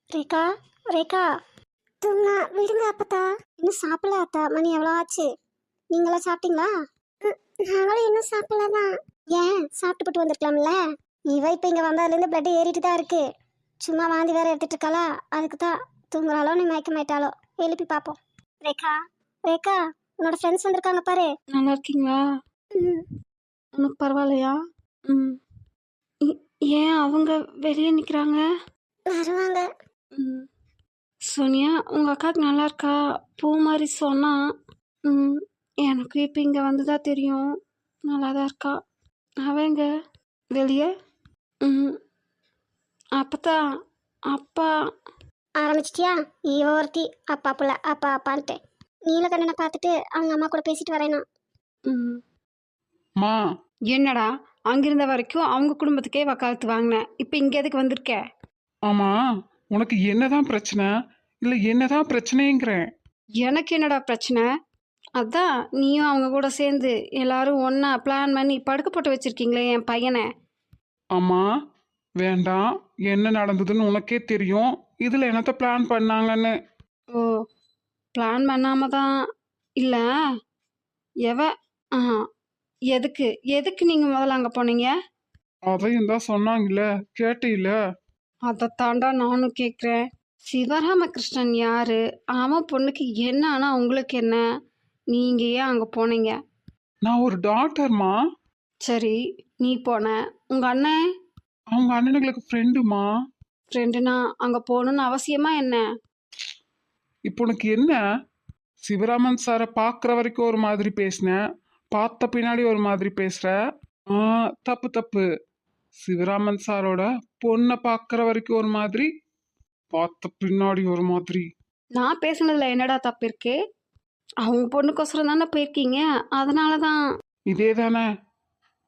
ரேகா, ரேகா, தூங்க விடுங்க அப்பத்தா. இன்னும் சாப்பிடல அத்தா, மணி எவ்வளோ ஆச்சு? நீங்களாம் சாப்பிட்டீங்களா? நாங்களும் இன்னும் சாப்பிடலாம். ஏன் சாப்பிட்டு போட்டு வந்திருக்கலாம்ல? இவ இப்போ இங்கே வந்ததுலேருந்து பிளட் ஏறிட்டு தான் இருக்கு. சும்மா வாந்தி வேற எடுத்துட்டு இருக்காளா, அதுக்கு தான். தூங்குறாளோ நீ மயக்கமாயிட்டாலோ, எழுப்பி பார்ப்போம். ரேகா, ரேகா, உன்னோட ஃப்ரெண்ட்ஸ் வந்திருக்காங்க பாரு. நல்லா இருக்கீங்களா? ம், உனக்கு பரவாயில்லையா? ம். ஏன் அவங்க வெளியே நிற்கிறாங்க? வருவாங்க. ம். சோனியா, உங்கள் அக்காவுக்கு நல்லா இருக்கா? பூ மாதிரி சொன்னா. ம். எனக்கு இப்போ இங்கே வந்து தான் தெரியும். நல்லா தான் இருக்கா. அவங்க வெளியே. ம். அப்பதான் அப்பா. ஆரம்பிச்சிட்டியா? இவ ஒருத்தி அப்பா புள்ள அப்பா அப்பான்ட்டு. நீலகண்ணனை பார்த்துட்டு அவங்க அம்மா கூட பேசிட்டு வரேனா. ம். மா, என்னடா அங்கிருந்த வரைக்கும் அவங்க குடும்பத்துக்கே வக்காலத்து வாங்கினேன். இப்போ இங்கே எதுக்கு வந்திருக்க? ஆமா, உனக்கு என்னதான் பிரச்சனை? இல்ல என்னதான் பிரச்சனைங்கிறேன். எனக்கு என்னடா பிரச்சனை? அதான் நீயும் அவங்க கூட சேர்ந்து எல்லாரும் ஒன்றா பிளான் பண்ணி படுக்க போட்டு வச்சிருக்கீங்களே என் பையனை. ஆமா, வேண்டாம். என்ன நடந்ததுன்னு உனக்கே தெரியும். இதுல என்னத்த பிளான் பண்ணாங்கன்னு. ஓ, பிளான் பண்ணாம தான். இல்லை எவ ஆ எதுக்கு எதுக்கு நீங்கள் முதல்ல அங்கே போனீங்க? அதையும் தான் சொன்னாங்கல்ல, கேட்டில்ல? அதை தாண்டா நானும் கேட்குறேன். சிவராமகிருஷ்ணன் யாரு? அவன் பொண்ணுக்கு என்ன ஆனால் உங்களுக்கு என்ன? நீங்கள் ஏன் அங்கே போனீங்க? நான் ஒரு டாக்டர்மா. சரி, நீ போன. உங்கள் அண்ணன் அவங்க அண்ணனுங்களுக்கு ஃப்ரெண்டுமா. ஃப்ரெண்டுனா அங்கே போகணுன்னு அவசியமா என்ன? இப்போ உனக்கு என்ன? சிவராமன் சாரை பார்க்குற வரைக்கும் ஒரு மாதிரி பேசினேன், பார்த்த பின்னாடி ஒரு மாதிரி பேசுற. ஆ, தப்பு தப்பு. சிவராமன் சாரோட பொண்ணை பார்க்குற வரைக்கும் ஒரு மாதிரி, பார்த்த பின்னாடி ஒரு மாதிரி. நான் பேசுனதுல என்னடா தப்பு இருக்கு? அவங்க பொண்ணுக்கோசரம் தானே போயிருக்கீங்க, அதனால தான். இதே தானே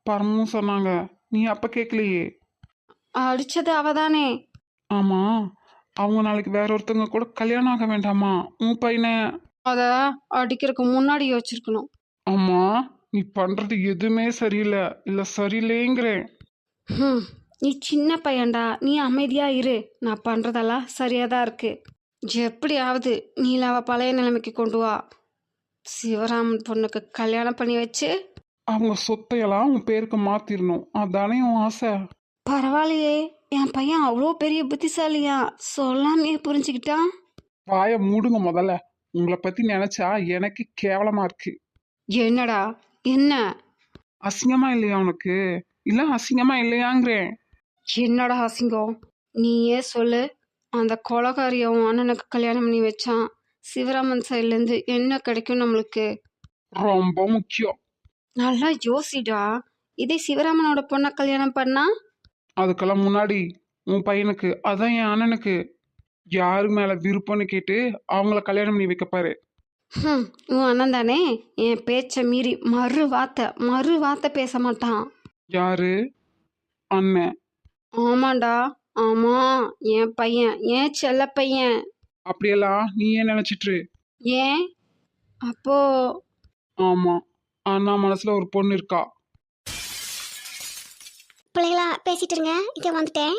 பரமும் சொன்னாங்க, நீ அப்ப கேட்கலையே. அடிச்சது அவ தானே. ஆமா, அவங்க நாளைக்கு வேற ஒருத்தவங்க கூட கல்யாணம் ஆக வேண்டாமா உன் பையனை? அதை அடிக்கிறதுக்கு முன்னாடி யோசிச்சிருக்கணும். ஆமா, நீ பண்றது எதுவுமே சரியில்லை. இல்ல சரியில்லைங்கிறேன். ம், நீ சின்ன பையன்டா, நீ அமைதியா இரு. நான் பண்றதெல்லாம் சரியா தான் இருக்கு. எப்படியாவது நீலாவை பழைய நிலைமைக்கு கொண்டு வா. சிவராமன் பொண்ணுக்கு கல்யாணம் பண்ணி வச்சு. அவங்க சொத்தையெல்லாம் உன் பேருக்கு மாத்திரணும், அதானே உன் ஆசை? பரவாயில்லையே, என் பையன் அவ்வளோ பெரிய புத்திசாலியா, சொல்லாமே புரிஞ்சுக்கிட்டான். வாய மூடுங்க முதல்ல. உங்களை பத்தி நினைச்சா எனக்கு கேவலமா இருக்கு. என்னடா என்ன? அசிங்கமா இல்லையா உனக்கு? இல்ல அசிங்கமா இல்லையாங்கிறேன். என்னடா அசிங்கம்? நீயே சொல்லு. அந்த கொலகாரிய அவன் அண்ணனுக்கு கல்யாணம் பண்ணி வச்சான். சிவராமன் சைட்லேருந்து என்ன கிடைக்கும் நம்மளுக்கு? ரொம்ப முக்கியம். நல்லா யோசிடா. இதே சிவராமனோட பொண்ணை கல்யாணம் பண்ணா? அதுக்கெல்லாம் முன்னாடி உன் பையனுக்கு, அதான் என் அண்ணனுக்கு யாரு மேல விருப்பம்னு கேட்டு அவங்கள கல்யாணம் பண்ணி வைக்க பாரு. உன் அண்ணன் தானே. என் பேச்சை மீறி மறு வார்த்தை பேச மாட்டான். யாரு? அண்ணன்? ஆமாண்டா, ஆமா, என் பையன், என் செல்ல பையன். அப்படியெல்லாம் நீ ஏன் நினைச்சிட்டு? ஏன் அப்போ? ஆமா, அண்ணா மனசுல ஒரு பொண்ணு இருக்கா. பிள்ளைகளா பேசிட்டு இருங்க, இங்க வந்துட்டேன்.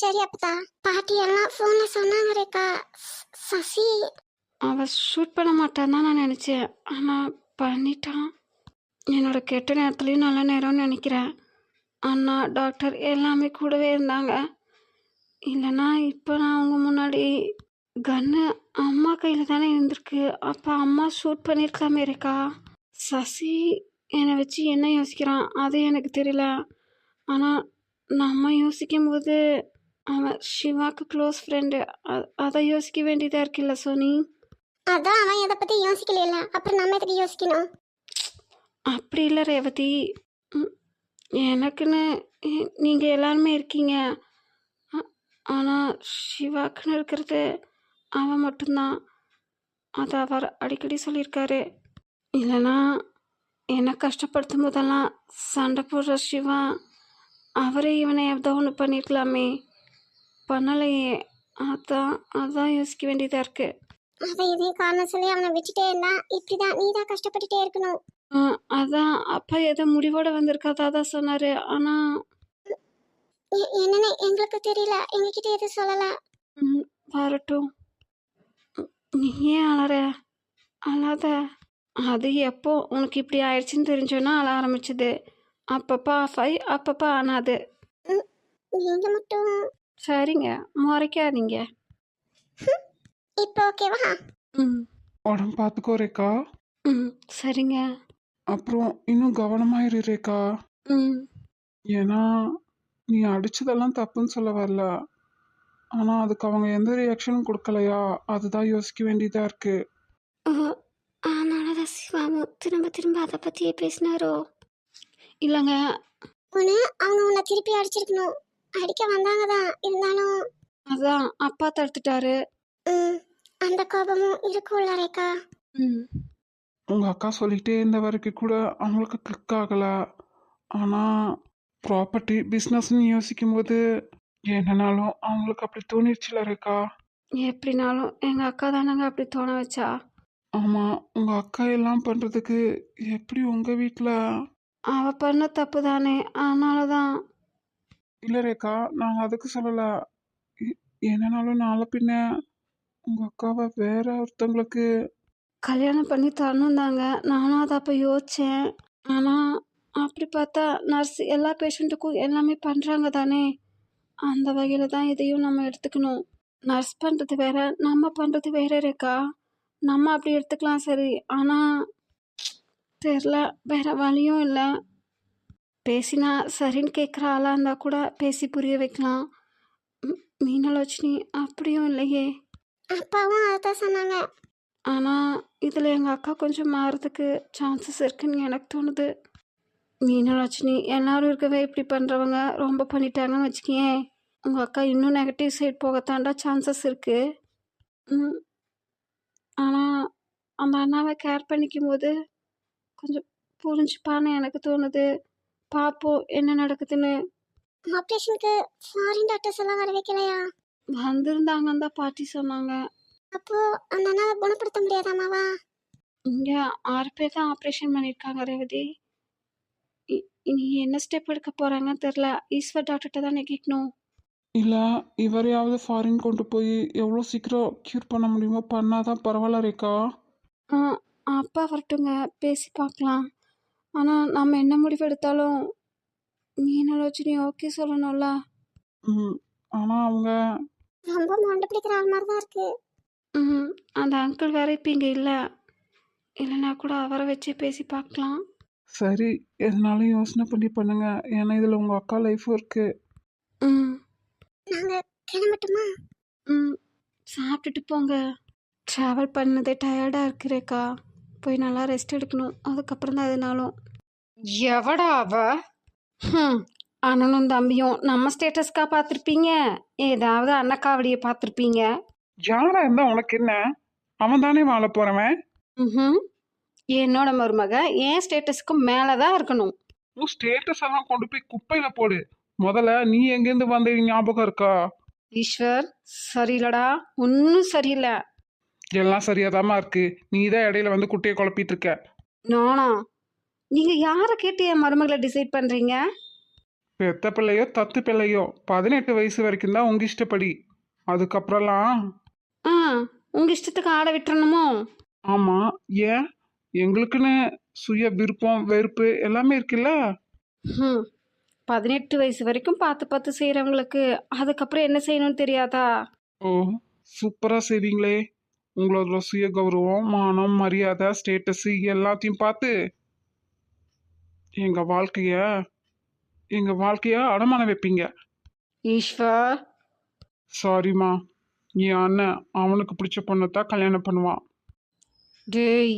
சரி அப்பதா. பாட்டி எல்லாம் ஃபோன்ல சொன்னாங்க ரேகா. சசி அவ ஷூட் பண்ண மாட்டான்னு தான் நான் நினச்சேன், ஆனால் பண்ணிட்டான். என்னோட கெட்ட நேரத்துலையும் நல்ல நேரம்னு நினைக்கிறேன். அண்ணா டாக்டர் எல்லாமே கூடவே இருந்தாங்க. இல்லைன்னா இப்போ நான் அவங்க முன்னாடி கன்னு அம்மா கையில் தானே இருந்திருக்கு. அப்போ அம்மா ஷூட் பண்ணியிருக்கலாமே இருக்கா. சசி என்னை வச்சு என்ன யோசிக்கிறான் அது எனக்கு தெரியல. ஆனால் நம்ம யோசிக்கும் போது அவன் சிவாக்கு க்ளோஸ் ஃப்ரெண்டு, அதை யோசிக்க வேண்டியதாக இருக்குல்ல சோனி. அதான் அவன் எதை பத்தி யோசிக்கல. அப்புறம் நம்ம எதுக்கு யோசிக்கணும்? அப்படி இல்லை ரேவதி. ம், எனக்குன்னு நீங்கள் எல்லாருமே இருக்கீங்க. ஆனால் சிவாக்குன்னு இருக்கிறது அவன் மட்டும்தான். அதை அவர் அடிக்கடி சொல்லியிருக்காரு. இல்லைனா என்னை கஷ்டப்படுத்தும் போதெல்லாம் சண்டை போடுற சிவா அவரே இவனை ஏதோ ஒன்று பண்ணியிருக்கலாமே, பண்ணலையே. அதான் யோசிக்க வேண்டியதாக இருக்குது. அதை இதே காரணம் சொல்லி அவனை விட்டுட்டே இருந்தா இப்படிதான் நீ தான் கஷ்டப்பட்டுட்டே இருக்கணும். அதான் அப்பா ஏதோ முடிவோட வந்திருக்காதா தான் சொன்னார். ஆனால் என்னன்னு எங்களுக்கு தெரியல, எங்ககிட்ட எதுவும் சொல்லல. வரட்டும். நீ ஏன் அழற? அழாத. அது எப்போ உனக்கு இப்படி ஆயிடுச்சுன்னு தெரிஞ்சோன்னா அழ ஆரம்பிச்சுது. அப்பப்போ ஆஃப் ஆகி அப்பப்போ ஆனாது. ம், நீங்க மட்டும் சரிங்க, முறைக்காதீங்க. இப்போ ஓகேவா? ம் உடம்பு பார்த்துக்கோ ரேக்கா. ம் சரிங்க. அப்புறம் இன்னும் கவனமாயிரு ரேக்கா. ம் ஏன்னா நீ அடிச்சதெல்லாம் தப்புன்னு சொல்ல வரல. ஆனா அதுக்கு அவங்க எந்த ரியாக்ஷனும் கொடுக்கலையா, அதுதான் யோசிக்க வேண்டியதா இருக்கு. ஓ, அதனால தான் சிவாவும் திரும்ப திரும்ப அதை பற்றியே பேசினாரோ? இல்லைங்க. ஒன்று அவங்க உன்னை திருப்பி அடிச்சிருக்கணும். அடிக்க வந்தாங்க தான், இருந்தாலும் அதான் அப்பா தடுத்துட்டாரு. ம், அந்த கோபமும் இருக்கும்ல ரேக்கா. ம் உங்க அக்கா சொல்லிட்டே இருந்த வரைக்கும் கூட அவங்களுக்கு கிளிக் ஆகல. ஆனா ப்ராப்பர்ட்டி பிஸ்னஸ்ன்னு யோசிக்கும் போது என்னனாலும் அவங்களுக்கு அப்படி தோணிடுச்சுல ரேக்கா. எப்படினாலும் எங்கள் அக்கா தானங்க அப்படி தோண வச்சா. ஆமா, உங்க அக்கா எல்லாம் பண்றதுக்கு எப்படி உங்க வீட்ல? அவள் பண்ண தப்பு தானே, அதனால தான். இல்ல ரேக்கா, நாங்க அதுக்கு சொல்லல. எ- என்னனாலும் நாளை பின்ன உங்க அக்காவை வேற ஒருத்தவங்களுக்கு. கல்யாணம் பண்ணி தரணும் தாங்க, நானும் அதை அப்போ யோசித்தேன். ஆனால் அப்படி பார்த்தா நர்ஸ் எல்லா பேஷண்ட்டுக்கும் எல்லாமே பண்ணுறாங்க தானே. அந்த வகையில் தான் இதையும் நம்ம எடுத்துக்கணும். நர்ஸ் பண்ணுறது வேற, நம்ம பண்ணுறது வேற இருக்கா. நம்ம அப்படி எடுத்துக்கலாம் சரி, ஆனால் தெரில, வேற வழியும் இல்லை. பேசினா சரின்னு கேட்குற ஆளாக இருந்தால் கூட பேசி புரிய வைக்கலாம். மீனலட்சுமி அப்படியும் இல்லையே. அப்பாவும் அதை தான் சொன்னாங்க. ஆனால் இதில் எங்கள் அக்கா கொஞ்சம் மாறுறதுக்கு சான்சஸ் இருக்குன்னு எனக்கு தோணுது. மீனலட்சுமி எல்லாரும் இருக்கவே இப்படி பண்ணுறவங்க ரொம்ப பண்ணிட்டாங்கன்னு வச்சுக்கேன், உங்கள் அக்கா இன்னும் நெகட்டிவ் சைட் போகத்தாண்டா சான்சஸ் இருக்குது. ம் ஆனால் அந்த அண்ணாவை கேர் பண்ணிக்கும் போது கொஞ்சம் புரிஞ்சுப்பான்னு எனக்கு தோணுது. பார்ப்போம் என்ன நடக்குதுன்னு. ஆப்ரேஷனுக்கு ஃபாரின் டாக்டர்ஸ் எல்லாம் வர வைக்கலையா? வந்திருந்தாங்கன்னு தான் பாட்டி சொன்னாங்க. அப்போ அந்த அண்ணாவை குணப்படுத்த முடியாதாமாவா? இங்கே 6 பேர் தான் ஆப்ரேஷன் பண்ணியிருக்காங்க ரேவதி. இனி என்ன ஸ்டெப் எடுக்க போகிறாங்கன்னு தெரில. ஈஸ்வர் டாக்டர்கிட்ட தானே கேட்கணும். இல்ல, இவரையாவது ஃபாரின் கொண்டு போய் எவ்வளோ சீக்கிரம் க்யூர் பண்ண முடியுமோ பண்ணாதான் பரவாயில்ல ரேக்கா. ஆ அப்பா வரட்டுங்க, பேசி பார்க்கலாம். ஆனால் நம்ம என்ன முடிவு எடுத்தாலும் மீனலட்சுமி ஓகே சொல்லணும்ல. ம் ஆனால் அவங்க. ரொம்ப மொண்டை பிடிக்கிற ஆள் மாதிரி தான் இருக்கு. ம் அந்த அங்கிள் வேற இப்போ இங்கே இல்லை. இல்லைன்னா கூட அவரை வச்சு பேசி பார்க்கலாம். சரி, எதனாலும் யோசனை பண்ணி பண்ணுங்க. ஏன்னா இதில் உங்கள் அக்கா லைஃபும் இருக்கு. ம் நாங்க கிளம்பட்டுமா? ம் சாப்பிட்டுட்டு போங்க. ட்ராவல் பண்ணதே டயர்டாக இருக்கிறேக்கா. போய் நல்லா ரெஸ்ட் எடுக்கணும். அதுக்கப்புறம் தான் எதுனாலும். எவடா அவ? அண்ணனும் தம்பியும் நம்ம ஸ்டேட்டஸ்க்கா பார்த்துருப்பீங்க, ஏதாவது அன்னக்காவடியை பார்த்துருப்பீங்க. யாரா இருந்தா உனக்கு என்ன? அவன் தானே வாழ போறவன். ம் என்னோட மருமக என் ஸ்டேட்டஸ்க்கு மேலே தான் இருக்கணும். உன் ஸ்டேட்டஸ் எல்லாம் கொண்டு போய் குப்பையில போடு. முதல்ல நீ எங்கேருந்து வந்த ஞாபகம் இருக்கா? ஈஸ்வர் சரியில்லடா, ஒன்றும் சரியில்லை. எல்லாம் சரியாதாம்மா இருக்கு. நீ தான் இடையில வந்து குட்டையை குழப்பிட்டு இருக்க. நானா? நீங்கள் யாரை கேட்டு என் மருமகளை டிசைட் பண்ணுறீங்க? பெத்த பிள்ளையோ தத்து பிள்ளையோ 18 வயசு வரைக்கும் தான் உங்க இஷ்டப்படி. அதுக்கப்புறம்லாம். ஆ உங்கள் இஷ்டத்துக்கு ஆட விட்டுறணுமோ? ஆமா, ஏன்? எங்களுக்குன்னு சுய விருப்பம் வெறுப்பு எல்லாமே இருக்குல்ல. ம் 18 வயசு வரைக்கும் பார்த்து பார்த்து செய்கிறவங்களுக்கு அதுக்கப்புறம் என்ன செய்யணும்னு தெரியாதா? ஓ, சூப்பரா செய்வீங்களே. உங்களோட சுய கௌரவம் மானம் மரியாதை ஸ்டேட்டஸ் எல்லாத்தையும் பார்த்து எங்க வாழ்க்கைய எங்க வாழ்க்கைய அடமான வைப்பீங்க. ஈஸ்வர் சாரிம்மா, என் அண்ணன் அவனுக்கு பிடிச்ச பொண்ணத்தான் கல்யாணம் பண்ணுவான். டேய்,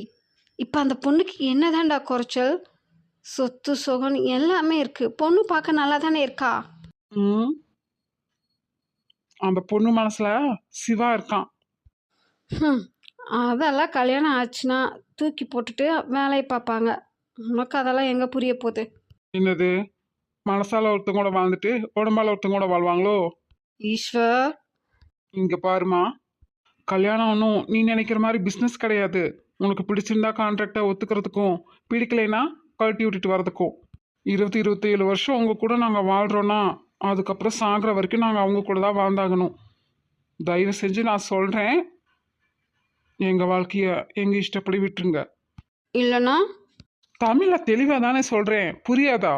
இப்போ அந்த பொண்ணுக்கு என்னதான்டா குறைச்சல்? சொத்து சுகம் எல்லாமே இருக்கு, பொண்ணு பார்க்க நல்லா தானே இருக்கா. ம் அந்த பொண்ணு மனசுல சிவா இருக்கான். ம் அதெல்லாம் கல்யாணம் ஆச்சுன்னா தூக்கி போட்டுட்டு வேலையை பார்ப்பாங்க. உனக்கு அதெல்லாம் எங்கே புரிய போகுது? என்னது, மனசால ஒருத்தங்க கூட வாழ்ந்துட்டு உடம்பால ஒருத்தங்க கூட வாழ்வாங்களோ? ஈஸ்வர் இங்க பாருமா, கல்யாணம் ஒன்றும் நீ நினைக்கிற மாதிரி பிஸ்னஸ் கிடையாது. உனக்கு பிடிச்சிருந்தா கான்ட்ராக்டை ஒத்துக்கிறதுக்கும் பிடிக்கலைன்னா கழட்டி விட்டுட்டு வரதுக்கும். 27 வருஷம் உங்க கூட நாங்கள் வாழ்கிறோன்னா அதுக்கப்புறம் சாகிற வரைக்கும் நாங்கள் அவங்க கூட தான் வாழ்ந்தாகணும். தயவு செஞ்சு நான் சொல்றேன், எங்க வாழ்க்கைய எங்க இஷ்டப்படி விட்டுருங்க. இல்லைன்னா தமிழ்ல தெளிவா தானே சொல்றேன், புரியாதா?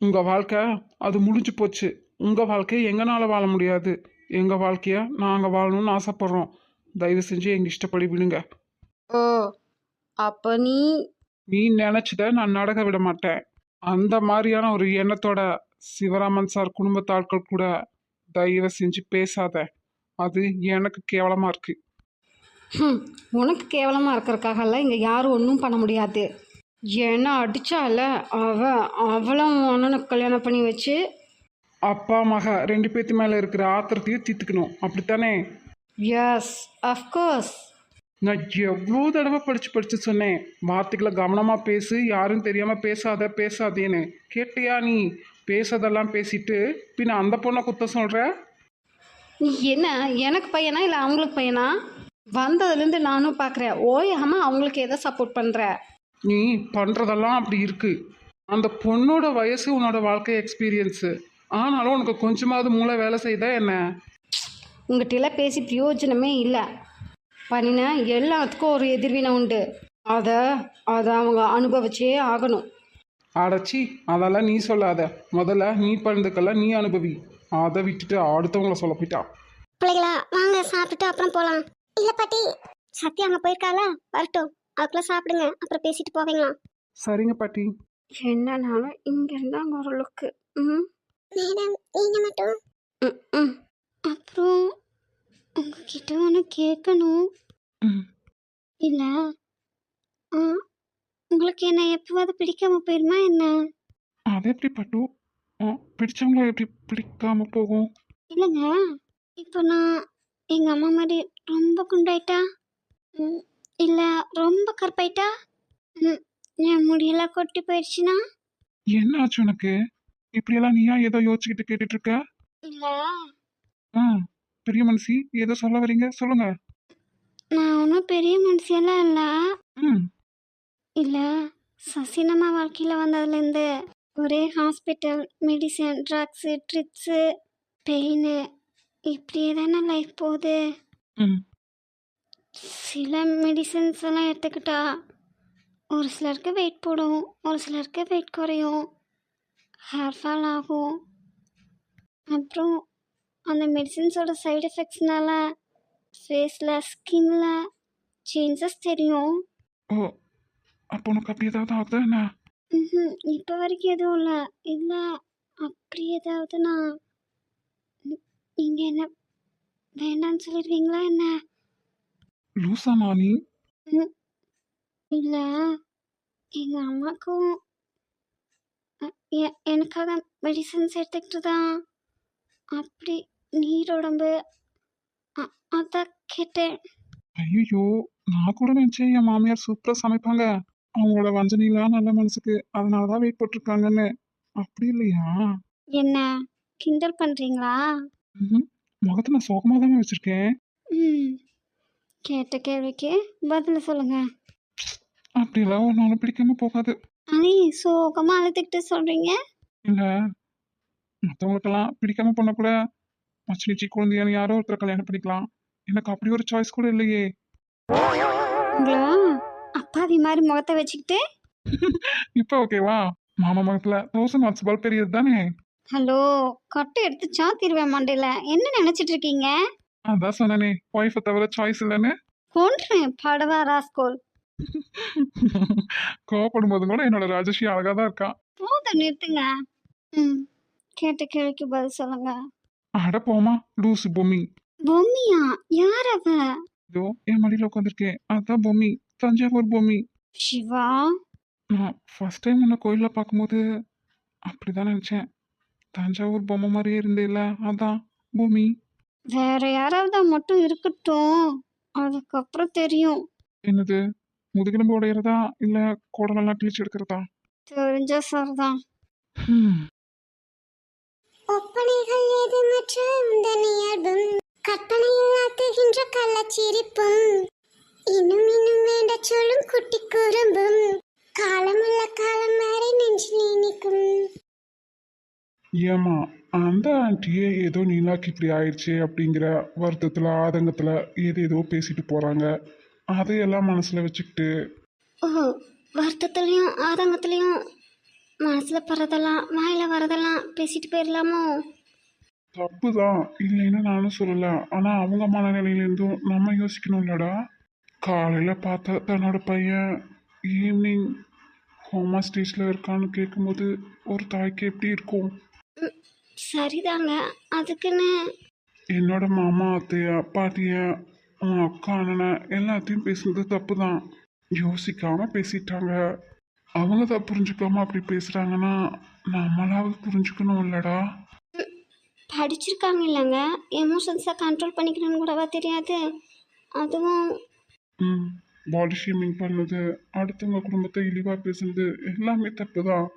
உங்க வாழ்க்கை அது முடிஞ்சு போச்சு. உங்க வாழ்க்கைய எங்கனால வாழ முடியாது. எங்க வாழ்க்கைய நாங்க வாழணும்னு ஆசைப்படுறோம். தயவு செஞ்சு எங்க இஷ்டப்படி விடுங்க. ஓ அப்போ நீ நினைச்சத நான் நடக்க விட மாட்டேன். அந்த மாதிரியான ஒரு எண்ணத்தோட சிவராமன் சார் குடும்பத்து ஆட்கள் கூட தயவு செஞ்சு பேசாத. அது எனக்கு கேவலமா இருக்கு. உனக்கு கேவலமாக இருக்கிறக்காகலாம் இங்கே யாரும் ஒன்றும் பண்ண முடியாது. ஏன்னா அடிச்சால அவளும் அண்ணனுக்கு கல்யாணம் பண்ணி வச்சு அப்பா மக ரெண்டு பேத்து மேல இருக்கிற ஆத்திரத்தையும் தீர்த்துக்கணும், அப்படித்தானே? Yes of course. நான் எவ்வளோ தடவை படிச்சு சொன்னேன், வார்த்தைகளை கவனமா பேசு, யாரும் தெரியாம பேசாதேன்னு. கேட்டியா நீ? பேசாதெல்லாம் பேசிட்டு பின்ன அந்த பொண்ணை குத்த சொல்ற? நீ என்ன எனக்கு பையனா இல்லை அவங்களுக்கு பையனா? வந்ததுலேருந்து நானும் பார்க்குறேன், ஓயாமல் அவங்களுக்கு எதை சப்போர்ட் பண்ணுற? நீ பண்றதெல்லாம் அப்படி இருக்கு. அந்த பொண்ணோட வயசு உன்னோட வாழ்க்கை எக்ஸ்பீரியன்ஸு. ஆனாலும் உனக்கு கொஞ்சமாவது மூளை வேலை செய்தா என்ன? உங்கள்கிட்டலாம் பேசி பிரயோஜனமே இல்லை. பண்ணின எல்லாத்துக்கும் ஒரு எதிர்வினை உண்டு. அதை அவங்க அனுபவிச்சே ஆகணும். அடைச்சி அதெல்லாம் நீ சொல்லாத. முதல்ல நீ பண்ணதுக்கெல்லாம் நீ அனுபவி. அதை விட்டுட்டு அடுத்தவங்கள சொல்ல போயிட்டா. பிள்ளைகளா வாங்க சாப்பிட்டுட்டு அப்புறம் போலாம். இல்ல பாட்டி, சத்யா அங்க போயிருக்காள, வரட்டும், அதுக்குள்ள சாப்பிடுங்க, அப்புறம் பேசிட்டு போவீங்களா? சரிங்க பாட்டி. என்னன்னாலும் இங்கே இருந்தால் அங்கே ஒரு லுக்கு. மேடம் நீங்க மட்டும். ம் அப்புறம் உங்ககிட்ட ஒன்று கேட்கணும். ம். இல்ல ஆ, உங்களுக்கு என்ன எப்பவாவது பிடிக்காம போயிருமா என்ன? அது எப்படி பட்டு? பிடிச்சவங்கள எப்படி பிடிக்காம போகும்? இல்லைங்க, இப்போ நான் எங்க அம்மா மாதிரி ரொம்ப குண்டாயிட்டா, ம், இல்ல ரொம்ப கருப்பாயிட்டா, ம், என் முடியெல்லாம் கொட்டி போயிடுச்சுன்னா, என்ன ஆச்சு உனக்கு? இப்படியெல்லாம் நீயா ஏதோ யோசிச்சுக்கிட்டு கேட்டுட்டு இருக்க? இல்ல ஆ, பெரிய மனுஷி ஏதோ சொல்ல வரீங்க, சொல்லுங்க. நான் ஒன்றும் பெரிய மனுஷியெல்லாம் இல்லை. ம். இல்ல, சசினம்மா வாழ்க்கையில் வந்ததுலேருந்து ஒரே hospital, medicine, drugs, trips, pain, இப்படியே தானே லைஃப் போகுது. ம். சில மெடிசன்ஸ் எல்லாம் எடுத்துக்கிட்டா ஒரு சிலருக்கு வெயிட் போடும், ஒரு சிலருக்கு வெயிட் குறையும், ஹேர் ஃபால் ஆகும். அப்புறம் அந்த மெடிசன்ஸோட சைடு எஃபெக்ட்ஸ்னால ஃபேஸில், ஸ்கின்ல சேஞ்சஸ் தெரியும். ஓ, அப்போ உனக்கு அப்படி ஏதாவது ஆகுதா என்ன? இப்போ வரைக்கும் எதுவும் இல்லை. இல்லை அப்படி ஏதாவதுனா நீங்கள் என்ன வேண்டான்னு சொல்லிடுவீங்களா என்ன? லூசாமா நீ? இல்லை, எங்கள் அம்மாக்கும் எனக்காக மெடிசன்ஸ் எடுத்துக்கிட்டு தான் அப்படி நீரோடம்பு, அதான் கேட்டேன். ஐயோ, நான் கூட நினைச்சேன் என் மாமியார் சூப்பரா சமைப்பாங்க, அவங்களோட வஞ்சனைலாம் நல்ல மனசுக்கு, அதனாலதான் வெயிட் போட்டிருக்காங்கன்னு. அப்படி இல்லையா? என்ன கிண்டல் பண்ணுறீங்களா? முகத்தை நான் சோகமா தானே வச்சிருக்கேன். ம், கேட்ட கேள்விக்கு பதில் சொல்லுங்க. அப்படியெல்லாம் ஒன்னாலும் பிடிக்காம போகாது. அனி சோகமாக அழுதுகிட்டு சொல்கிறீங்க. இல்ல, மற்றவங்களுக்கெல்லாம் பிடிக்காம பண்ண கூட மச்சினிச்சி குழந்தையான யாரோ ஒருத்தர் கல்யாணம் பண்ணிக்கலாம். எனக்கு அப்படி ஒரு சாய்ஸ் கூட இல்லையே. உங்களா அப்பாவி மாதிரி முகத்தை வச்சுக்கிட்டு. இப்ப ஓகேவா? மாமா முகத்துல 1000 வாட்ஸ் பல்ப் பெரியது தானே. ஹலோ, கொட்டை எடுத்து சாத்திடுவேன் மண்டையில். என்ன நினச்சிட்டு இருக்கீங்க? அதான் சொன்னனே, ஒய்ஃபை தவிர சாய்ஸ் இல்லைன்னு. கொன்றேன் படவா ராஸ்கோல். கோவப்படும் போது கூட என்னோட ராஜஸ்ரீ அழகா தான் இருக்கா. போதும் நிறுத்துங்க. ம், கேட்ட கேள்விக்கு பதில் சொல்லுங்க. அட போமா லூசு பொம்மி. பொம்மியா? யார் அவ? இதோ என் மடியில உட்காந்துருக்கேன், அதான் பொம்மி, தஞ்சாவூர் பொம்மி. சிவா, நான் ஃபர்ஸ்ட் டைம் உன்னை கோயிலில் பார்க்கும்போது அப்படிதான் நினச்சேன். தஞ்சாவூர் பொம்மை மாதிரியே இருந்தேல்ல, அதான் பொம்மி. வேற யாராவது மட்டும் இருக்கட்டும், அதுக்கப்புறம் தெரியும். என்னது, முதுகெலும்பு உடையிறதா இல்லை குடலெல்லாம் கிழிச்சு எடுக்கிறதா? தெரிஞ்ச சார் தான். ம். ஒப்பனைகள் ஏதுமற்ற உந்தன் இயல்பும் கற்பனையில் ஆக்குகின்ற கள்ளச்சிரிப்பும் இன்னும் இன்னும் வேண்ட சொல்லும் குட்டி குறும்பும் காலமுள்ள காலம் வரை நெஞ்சில் நிற்கும். ஏமா அந்த ஆண்டியே ஏதோ நீலாக்கு இப்படி ஆயிடுச்சு அப்படிங்கிற வருத்தத்தில் ஆதங்கத்தில் ஏதேதோ பேசிட்டு போகிறாங்க. அதையெல்லாம் மனசில் வச்சுக்கிட்டு ஓ, வருத்தத்துலேயும் ஆதங்கத்துலேயும் மனசில் படுறதெல்லாம் வாயில் வரதெல்லாம் பேசிட்டு போயிடலாமோ? தப்பு தான் இல்லைன்னு நானும் சொல்லலை. ஆனால் அவங்க மனநிலையிலேருந்தும் நம்ம யோசிக்கணும்லடா. காலையில் பார்த்தா தன்னோட பையன் ஈவினிங் ஹோமா ஸ்டேஜில் இருக்கான்னு கேட்கும்போது ஒரு தாய்க்கு எப்படி இருக்கும்? ம், சரிதாங்க. அதுக்குன்னு என்னோட மாமா அத்தைய பாட்டிய உன் அக்கா அண்ணனை எல்லாத்தையும் பேசுனது தப்பு தான். யோசிக்காம பேசிட்டாங்க. அவங்க தான் புரிஞ்சுக்காம அப்படி பேசுறாங்கன்னா நம்மளாவது புரிஞ்சுக்கணும் இல்லடா. படிச்சிருக்காங்க இல்லைங்க, எமோஷன்ஸை கண்ட்ரோல் பண்ணிக்கணும்னு கூடவா தெரியாது? அதுவும் ம் பாடி ஷேமிங் பண்ணது, அடுத்தவங்க குடும்பத்தை இழிவாக பேசுனது எல்லாமே தப்பு தான்.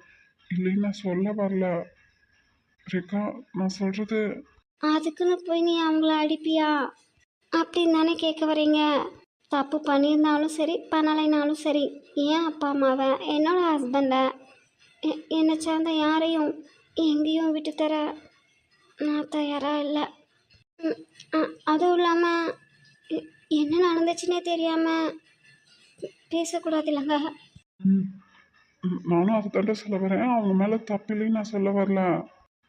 இல்லைன்னு நான் சொல்ல வரல ரேகா. நான் சொல்றது அதுக்குன்னு போய் நீ அவங்கள அடிப்பியா அப்படின்னு தானே கேட்க வரீங்க? தப்பு பண்ணியிருந்தாலும் சரி பண்ணலைனாலும் சரி, ஏன் அப்பா அம்மாவை, என்னோட ஹஸ்பண்டை, என்னை சார்ந்த யாரையும் எங்கேயும் விட்டு தர நான் தயாராக இல்லை. அதுவும் இல்லாமல் என்ன நடந்துச்சுன்னே தெரியாமல் பேசக்கூடாது இல்லைங்க. ம் நானும் அதை தாண்ட சொல்ல வரேன். அவங்க மேலே தப்பு இல்லைன்னு நான் சொல்ல வரல.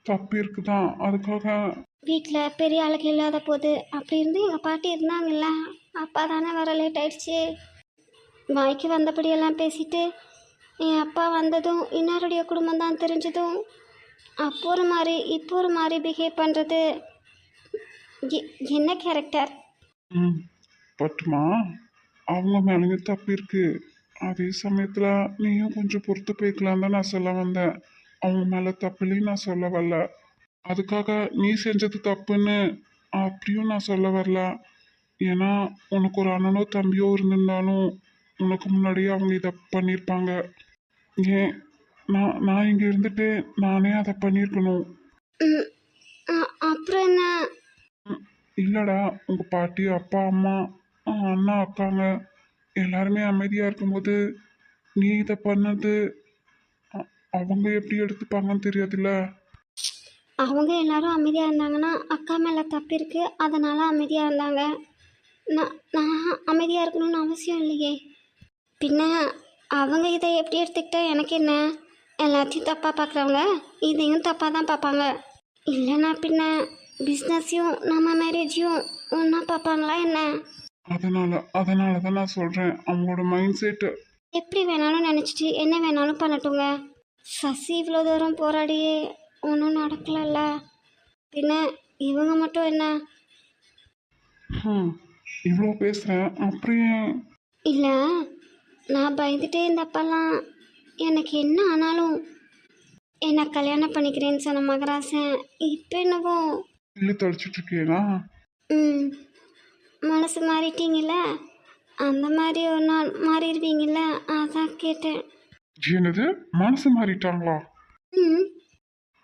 தப்பு இருக்குதான். அதுக்காக வீட்டில் பெரிய ஆளுக்கு இல்லாத போது அப்படி இருந்து எங்கள் பாட்டி இருந்தாங்கல்ல, அப்பா தானே வர லேட் ஆயிடுச்சு. வாய்க்கு வந்தபடியெல்லாம் பேசிட்டு என் அப்பா வந்ததும் இன்னாருடைய குடும்பம் தான் தெரிஞ்சதும் அப்போ ஒரு மாதிரி இப்போ ஒரு மாதிரி பிஹேவ் பண்ணுறது என்ன கேரக்டர்? ம் பட்டுமா, அவங்க மேலேயும் தப்பு இருக்கு. அதே சமயத்தில் நீயும் கொஞ்சம் பொறுத்து போய்க்கலாம் தான் நான் சொல்ல வந்தேன். அவங்க மேலே தப்பு இல்லைன்னு நான் சொல்ல வரல. அதுக்காக நீ செஞ்சது தப்புன்னு அப்படியும் நான் சொல்ல வரல. ஏன்னா உனக்கு ஒரு அண்ணனோ தம்பியோ இருந்திருந்தாலும் உனக்கு முன்னாடியே அவங்க இதை பண்ணியிருப்பாங்க. ஏன் நான் இங்கே இருந்துட்டு நானே அதை பண்ணியிருக்கணும். ம், அப்புறம் என்ன? இல்லைடா, உங்கள் பாட்டி அப்பா அம்மா அண்ணா அக்காங்க எல்லாருமே அமைதியாக இருக்கும்போது நீ இதை பண்ணது அவங்க எப்படி எடுத்துப்பாங்கன்னு தெரியாதுல்ல. அவங்க எல்லாரும் அமைதியாக இருந்தாங்கன்னா அக்கா மேலே தப்பு இருக்குது, அதனால் அமைதியாக இருந்தாங்க. நான் அமைதியாக இருக்கணும்னு அவசியம் இல்லையே. பின்ன அவங்க இதை எப்படி எடுத்துக்கிட்டா எனக்கு என்ன? எல்லாத்தையும் தப்பாக பார்க்குறவங்க இதையும் தப்பாக தான் பார்ப்பாங்க. இல்லைன்னா பின்ன பிஸ்னஸையும் நம்ம மேரேஜையும் ஒன்றா பார்ப்பாங்களா என்ன? அதனால தான் நான் சொல்கிறேன், அவங்களோட மைண்ட் செட்டு. எப்படி வேணாலும் நினச்சிட்டு என்ன வேணாலும் பண்ணட்டுங்க. சசி இவ்வளோ தூரம் போராடியே ஒன்றும் நடக்கலல்ல, பின்ன இவங்க மட்டும் என்ன? இவ்வளோ பேசுகிறேன் அப்படியே. இல்லை, நான் பயந்துட்டே இருந்தப்பெல்லாம் எனக்கு என்ன ஆனாலும் என்னை கல்யாணம் பண்ணிக்கிறேன்னு சொன்ன மகராசன் இப்போ என்னவோ இல்லை தடிச்சிட்ருக்கேனா? ம், மனசு மாறிட்டீங்கள, அந்த மாதிரி ஒரு நாள் மாறிடுவீங்கள, அதான் கேட்டேன். என்னது மனசு மாறிட்டாங்களா? ம்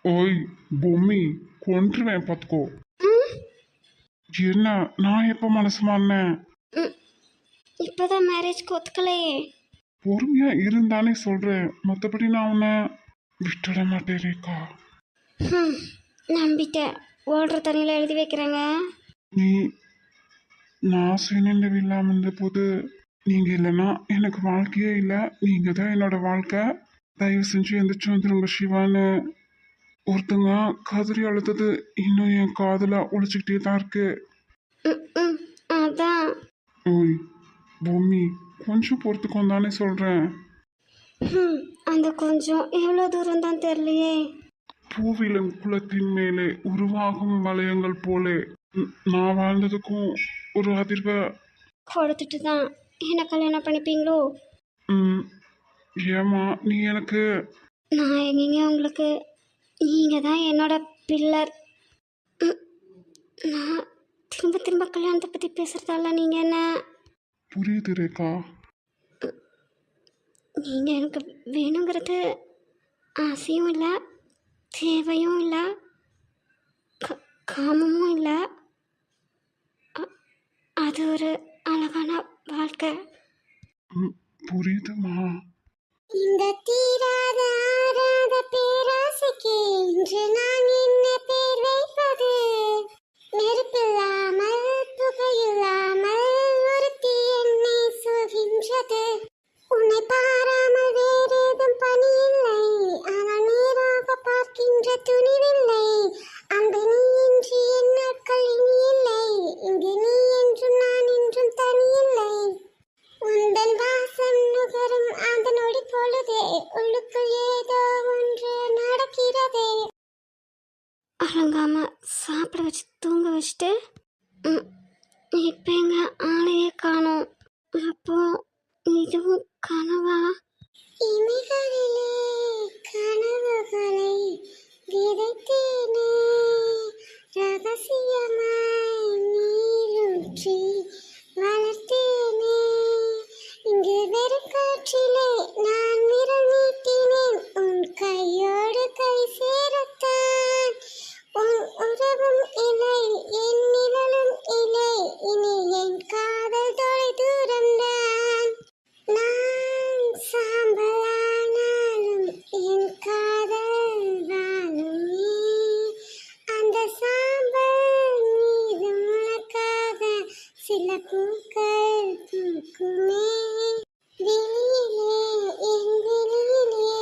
ஓய் பொம்மி, கொன்றுவேன் பார்த்துக்கோ. ம் என்ன நான் எப்போ மனசு மாறினேன்? ம் இப்போதான் மேரேஜ்க்கு ஒத்துக்கலையே. பொறுமையா இருந்தானே சொல்றேன், மற்றபடி நான் உன்னை விட்டுட மாட்டேன் ரேகா. ம் நம்பிட்டேன். ஓடுற தண்ணியில் எழுதி வைக்கிறேங்க. நீ நான் சுயநினைவு இல்லாமல் இருந்தபோது நீங்கள் இல்லைன்னா எனக்கு வாழ்க்கையே இல்லை. நீங்கள் தான் என்னோட வாழ்க்கை. தயவு செஞ்சு எந்திரிச்சு வந்துருங்க சிவான்னு ஒருத்தங்க கதறி அழுத்தது இன்னும் என் காதில் ஒழிச்சுக்கிட்டே தான் இருக்கு. ம் ம் அதான். ஓய் பூமி, கொஞ்சம் பொறுத்துக்கோன்னு தானே சொல்கிறேன். ம் அந்த கொஞ்சம் எவ்வளோ தூரம் தான் தெரியலையே. பூவிலன் குளத்தின் மேலே உருவாகும் வளையங்கள் போலே நான் வாழ்ந்ததுக்கும் ஒரு அதிர்வை கொடுத்துட்டு தான் என்ன கல்யாணம் பண்ணிப்பீங்களோ? ம், ஏம்மா நீ எனக்கு நான் எங்கேங்க உங்களுக்கு? நீங்கள் தான் என்னோட பில்லர். ம், நான் திரும்ப திரும்ப கல்யாணத்தை பற்றி பேசுகிறதால நீங்கள் என்ன? புரியுது ரேகா. நீங்கள் எனக்கு வேணுங்கிறது ஆசையும் இல்லை, தேவையும் இல்லை, காமமும் இல்லை. அது ஒரு அழகான வாழ்க்கை. புரியுதுமா. இந்த தீராத ஆராத பேராசைக்கு இன்று நான் என்ன வச்சு தூங்க வச்சுட்டு இப்போ எங்கள் ஆளையே காணோம். அப்போ இதுவும் கனவா? இமைகளிலே கனவுகளை விதைத்தேனே, ரகசியமாய் நீரூற்றி வளர்த்தேனே. இங்கு வெறும் காற்றிலே நான் விரல் நீட்டினேன், உன் கையோடு கை சேரத்தான். உன் உறவும் இல்லை, என் நிழலும் இல்லை, இனி என் காதல் தொலை தூரம்தான். நான் சாம்பலானாலும் என் காதல் வாழுமே, அந்த சாம்பல் மீது உனக்காக சில பூக்கள் பூக்குமே. வெளியிலே என் வெளியிலே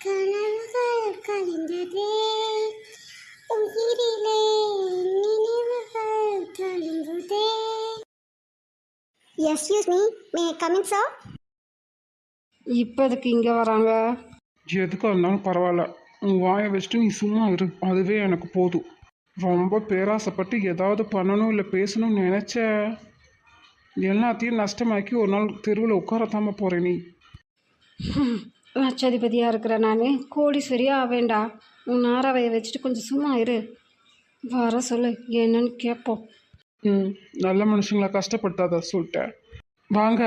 கனவுகள் கலந்ததே, உயிரிலே நினைவுகள் தழும்புதே. Excuse me, may coming sir? இப்போ அதுக்கு இங்கே வராங்க? எதுக்காக இருந்தாலும் பரவாயில்ல, உன் வாயை வச்சுட்டு நீ சும்மா இரு, அதுவே எனக்கு போதும். ரொம்ப பேராசைப்பட்டு ஏதாவது பண்ணணும் இல்லை பேசணும்னு நினச்ச எல்லாத்தையும் நஷ்டமாக்கி ஒரு நாள் தெருவில் உட்காரத்தாம போகிறேன் நீ. லட்சாதிபதியாக இருக்கிற நான் கோடீஸ்வரியாக ஆவேண்டா. உன் நாராவையை வச்சுட்டு கொஞ்சம் சும்மா இரு. வர சொல்லு, என்னன்னு கேட்போம். நல்ல மனுஷங்களா கஷ்டப்படுத்தாத சொல்லிட்டேன். வாங்க.